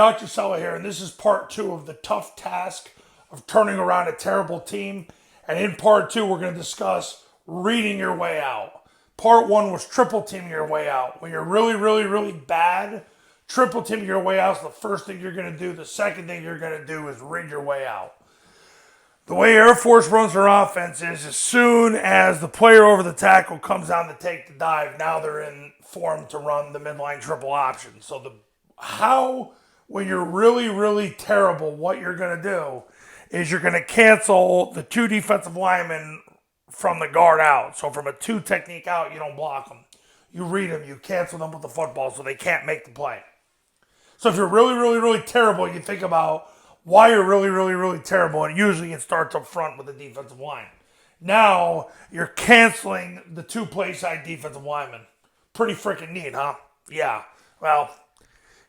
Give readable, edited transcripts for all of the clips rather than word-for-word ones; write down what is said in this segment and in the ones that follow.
Dr. Cella here, and this is part 2 of the tough task of turning around a terrible team. And in part 2, we're going to discuss reading your way out. Part 1 was triple teaming your way out. When you're really bad, triple teaming your way out is the first thing you're going to do. The second thing you're going to do is read your way out. The way Air Force runs their offense is as soon as the player over the tackle comes down to take the dive, now they're in form to run the midline triple option. So when you're really terrible, what you're going to do is you're going to cancel the two defensive linemen from the guard out. So from a 2 technique out, you don't block them. You read them, you cancel them with the football so they can't make the play. So if you're really terrible, you think about why you're really terrible, and usually it starts up front with the defensive line. Now you're canceling the 2 play side defensive linemen. Pretty freaking neat, huh? Yeah. Well,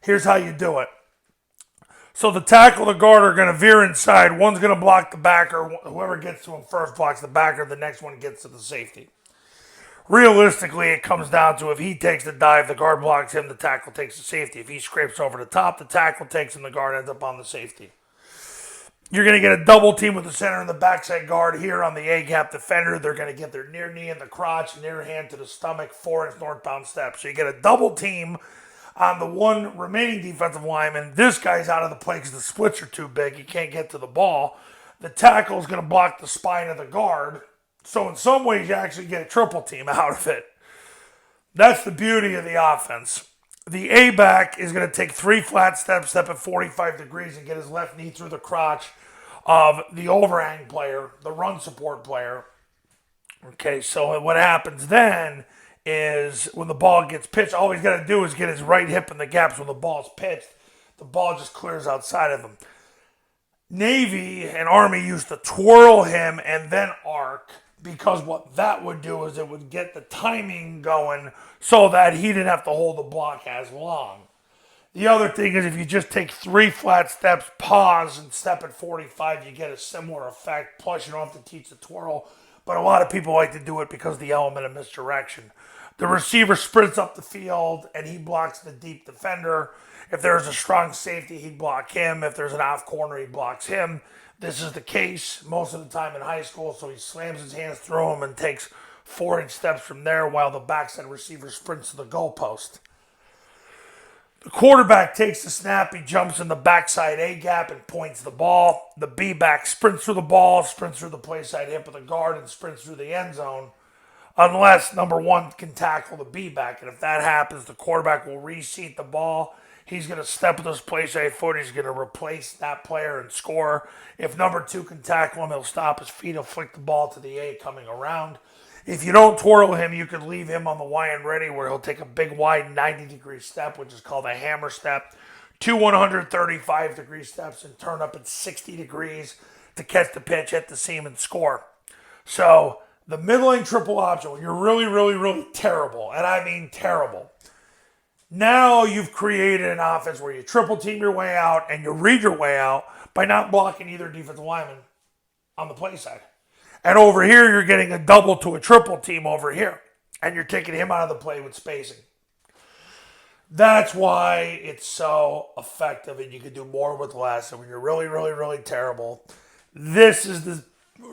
here's how you do it. So the tackle and the guard are going to veer inside. One's going to block the backer. Whoever gets to him first blocks the backer. The next one gets to the safety. Realistically, it comes down to if he takes the dive, the guard blocks him, the tackle takes the safety. If he scrapes over the top, the tackle takes him, the guard ends up on the safety. You're going to get a double team with the center and the backside guard here on the A-gap defender. They're going to get their near knee in the crotch, near hand to the stomach, 4-inch northbound step. So you get a double team on the one remaining defensive lineman. This guy's out of the play because the splits are too big. He can't get to the ball. The tackle is going to block the spine of the guard. So in some ways, you actually get a triple team out of it. That's the beauty of the offense. The A-back is going to take 3 flat steps, step at 45 degrees, and get his left knee through the crotch of the overhang player, the run support player. Okay, so what happens then is when the ball gets pitched, all he's got to do is get his right hip in the gaps. When the ball's pitched, the ball just clears outside of him. Navy and Army used to twirl him and then arc, because what that would do is it would get the timing going so that he didn't have to hold the block as long. The other thing is if you just take 3 flat steps, pause, and step at 45, you get a similar effect. Plus, you don't have to teach the twirl. But a lot of people like to do it because of the element of misdirection. The receiver sprints up the field and he blocks the deep defender. If there's a strong safety, he'd block him. If there's an off corner, he blocks him. This is the case most of the time in high school, so he slams his hands through him and takes 4-inch steps from there while the backside receiver sprints to the goalpost. The quarterback takes the snap, he jumps in the backside A-gap and points the ball. The B-back sprints through the ball, sprints through the play side hip of the guard, and sprints through the end zone, unless number 1 can tackle the B-back. And if that happens, the quarterback will reseat the ball. He's going to step with his play side foot. He's going to replace that player and score. If number 2 can tackle him, he'll stop his feet. He'll flick the ball to the A coming around. If you don't twirl him, you can leave him on the Y and ready, where he'll take a big wide 90-degree step, which is called a hammer step, 2 135-degree steps, and turn up at 60 degrees to catch the pitch, hit the seam, and score. So the middling triple option, when you're really terrible, and I mean terrible, now you've created an offense where you triple team your way out and you read your way out by not blocking either defensive lineman on the play side. And over here, you're getting a double to a triple team over here. And you're taking him out of the play with spacing. That's why it's so effective and you can do more with less. And when you're really terrible, this is the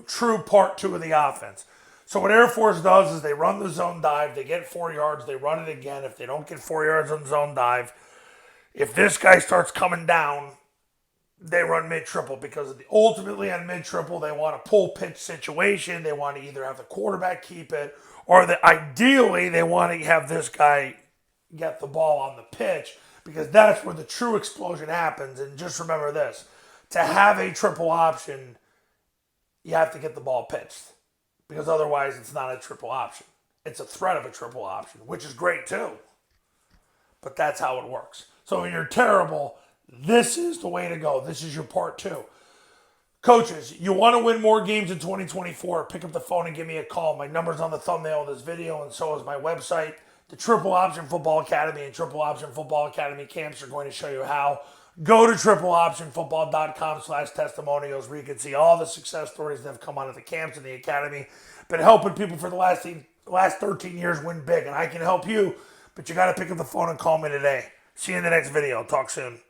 true part 2 of the offense. So what Air Force does is they run the zone dive. They get 4 yards. They run it again. If they don't get 4 yards on zone dive, if this guy starts coming down, they run mid-triple, because ultimately on mid-triple, they want a pull pitch situation. They want to either have the quarterback keep it, or ideally, they want to have this guy get the ball on the pitch, because that's where the true explosion happens. And just remember this, to have a triple option, you have to get the ball pitched, because otherwise it's not a triple option. It's a threat of a triple option, which is great too. But that's how it works. So when you're terrible, this is the way to go. This is your part 2. Coaches, you want to win more games in 2024, pick up the phone and give me a call. My number's on the thumbnail of this video, and so is my website. The Triple Option Football Academy and Triple Option Football Academy camps are going to show you how. Go to tripleoptionfootball.com/testimonials, where you can see all the success stories that have come out of the camps and the academy. Been helping people for the last 13 years win big, and I can help you, but you got to pick up the phone and call me today. See you in the next video. Talk soon.